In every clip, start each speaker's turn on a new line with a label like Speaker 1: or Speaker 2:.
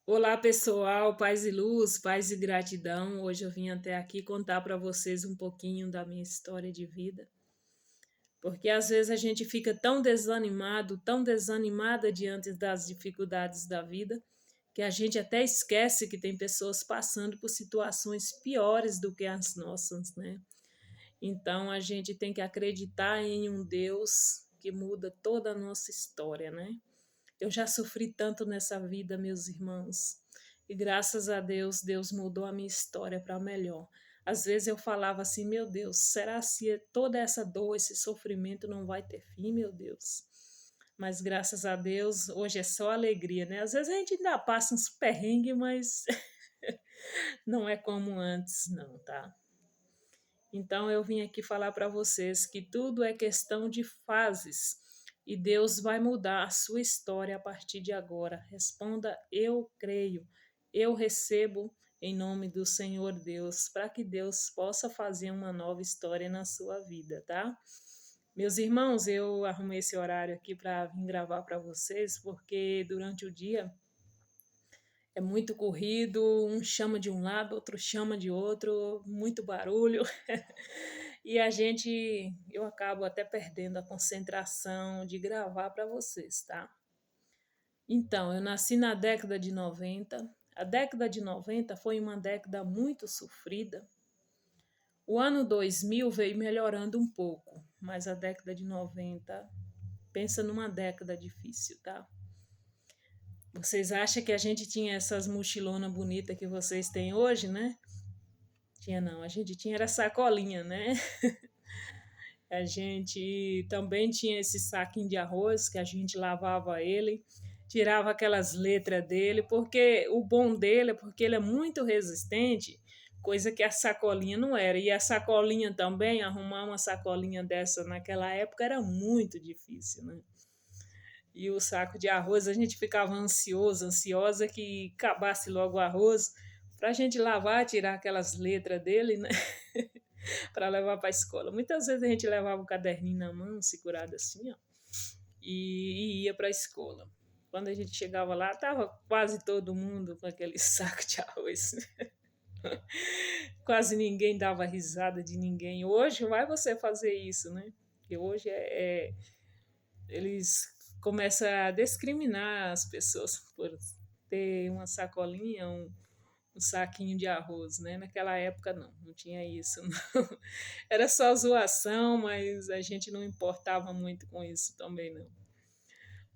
Speaker 1: Olá pessoal, paz e luz, paz e gratidão. Hoje eu vim até aqui contar para vocês um pouquinho da minha história de vida, porque às vezes a gente fica tão desanimado, tão desanimada diante das dificuldades da vida, que a gente até esquece que tem pessoas passando por situações piores do que as nossas, né? Então a gente tem que acreditar em um Deus que muda toda a nossa história, né? Eu já sofri tanto nessa vida, meus irmãos, e graças a Deus, Deus mudou a minha história para melhor. Às vezes eu falava assim, meu Deus, será se toda essa dor, esse sofrimento não vai ter fim, meu Deus? Mas graças a Deus, hoje é só alegria, né? Às vezes a gente ainda passa uns perrengues, mas não é como antes, não, tá? Então eu vim aqui falar para vocês que tudo é questão de fases e Deus vai mudar a sua história a partir de agora. Responda: eu creio, eu recebo em nome do Senhor Deus, para que Deus possa fazer uma nova história na sua vida, tá? Meus irmãos, eu arrumei esse horário aqui para vir gravar para vocês, porque durante o dia é muito corrido, um chama de um lado, outro chama de outro, muito barulho. E eu acabo até perdendo a concentração de gravar para vocês, tá? Então, eu nasci na década de 90. A década de 90 foi uma década muito sofrida. O ano 2000 veio melhorando um pouco, mas a década de 90, pensa numa década difícil, tá? Vocês acham que a gente tinha essas mochilonas bonitas que vocês têm hoje, né? Tinha não, a gente tinha era sacolinha, né? A gente também tinha esse saquinho de arroz que a gente lavava ele, tirava aquelas letras dele, porque o bom dele é porque ele é muito resistente, coisa que a sacolinha não era. E a sacolinha também, arrumar uma sacolinha dessa naquela época era muito difícil, né? E o saco de arroz, a gente ficava ansiosa que acabasse logo o arroz, para a gente lavar, tirar aquelas letras dele, né? Para levar para a escola. Muitas vezes a gente levava o caderninho na mão, segurado assim, ó, e ia para a escola. Quando a gente chegava lá, tava quase todo mundo com aquele saco de arroz. Quase ninguém dava risada de ninguém. Hoje vai você fazer isso, né? Porque hoje eles começam a discriminar as pessoas por ter uma sacolinha, um saquinho de arroz, né? Naquela época não tinha isso. Não. Era só zoação, mas a gente não importava muito com isso também não.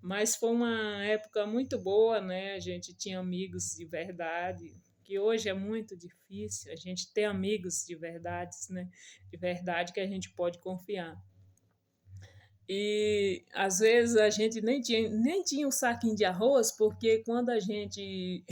Speaker 1: Mas foi uma época muito boa, né? A gente tinha amigos de verdade, que hoje é muito difícil a gente ter amigos de verdade, né? De verdade que a gente pode confiar. E às vezes a gente nem tinha um saquinho de arroz, porque quando a gente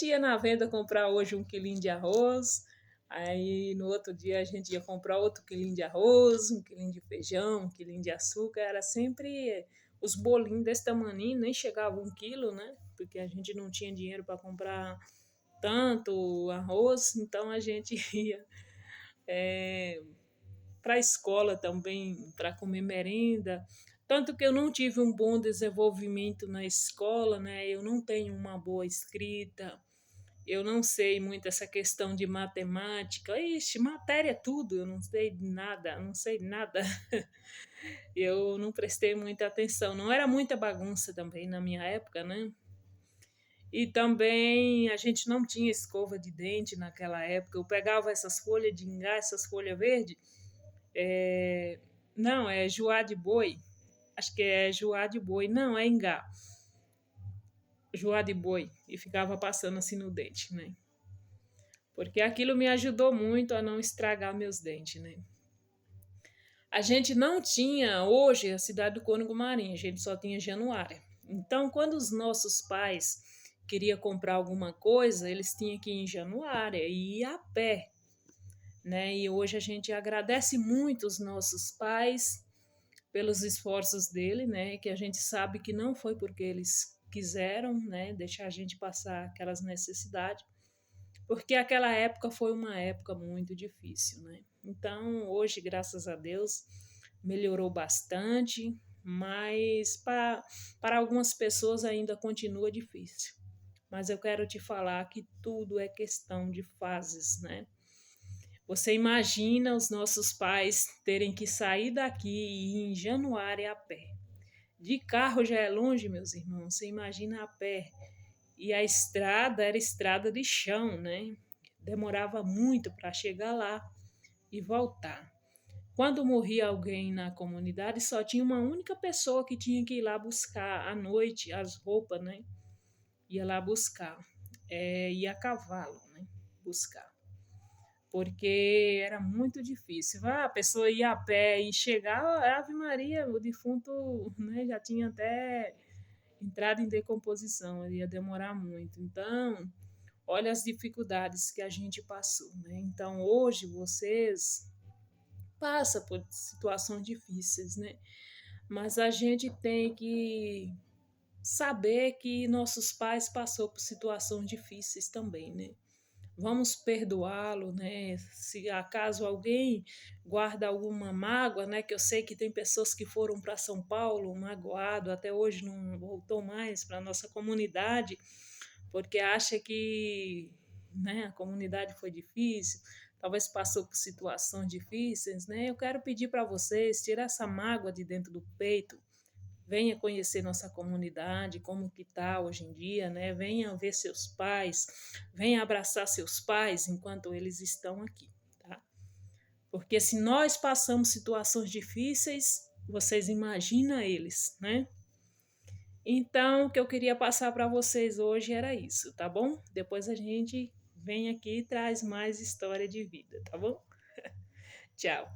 Speaker 1: ia na venda comprar hoje um quilinho de arroz, aí no outro dia a gente ia comprar outro quilinho de arroz, um quilinho de feijão, um quilinho de açúcar, era sempre os bolinhos desse tamaninho, nem chegava 1 quilo, né? Porque a gente não tinha dinheiro para comprar tanto arroz, então a gente ia para a escola também, para comer merenda. Tanto que eu não tive um bom desenvolvimento na escola, né? Eu não tenho uma boa escrita, eu não sei muito essa questão de matemática. Ixi, matéria é tudo, eu não sei nada, não sei nada. Eu não prestei muita atenção. Não era muita bagunça também na minha época, né? E também a gente não tinha escova de dente naquela época. Eu pegava essas folhas de ingá, essas folhas verdes. Não, é joá de boi. Acho que é joá de boi. Não, é ingá. Joá de boi. E ficava passando assim no dente, né? Porque aquilo me ajudou muito a não estragar meus dentes, né? A gente não tinha hoje a cidade do Cônego Marinho, a gente só tinha Januária. Então, quando os nossos pais queriam comprar alguma coisa, eles tinham que ir em Januária e ir a pé, né? E hoje a gente agradece muito os nossos pais pelos esforços dele, né? Que a gente sabe que não foi porque eles quiseram, né? Deixar a gente passar aquelas necessidades, porque aquela época foi uma época muito difícil, né? Então, hoje, graças a Deus, melhorou bastante, mas para algumas pessoas ainda continua difícil. Mas eu quero te falar que tudo é questão de fases, né? Você imagina os nossos pais terem que sair daqui e ir em Januário a pé. De carro já é longe, meus irmãos. Você imagina a pé. E a estrada era estrada de chão, né? Demorava muito para chegar lá e voltar. Quando morria alguém na comunidade, só tinha uma única pessoa que tinha que ir lá buscar à noite as roupas, né? Ia lá buscar. Ia a cavalo, né? Buscar. Porque era muito difícil. A pessoa ia a pé e chegar, Ave Maria, o defunto, né, já tinha até entrado em decomposição, ia demorar muito. Então, olha as dificuldades que a gente passou, né? Então, hoje vocês passam por situações difíceis, né? Mas a gente tem que saber que nossos pais passou por situações difíceis também, né? Vamos perdoá-lo, né? Se acaso alguém guarda alguma mágoa, né? Que eu sei que tem pessoas que foram para São Paulo magoado, até hoje não voltou mais para a nossa comunidade, porque acha que, né, a comunidade foi difícil, talvez passou por situações difíceis, né? Eu quero pedir para vocês tirar essa mágoa de dentro do peito. Venha conhecer nossa comunidade, como que está hoje em dia, né? Venha ver seus pais, venha abraçar seus pais enquanto eles estão aqui, tá? Porque se nós passamos situações difíceis, vocês imaginam eles, né? Então, o que eu queria passar para vocês hoje era isso, tá bom? Depois a gente vem aqui e traz mais história de vida, tá bom? Tchau.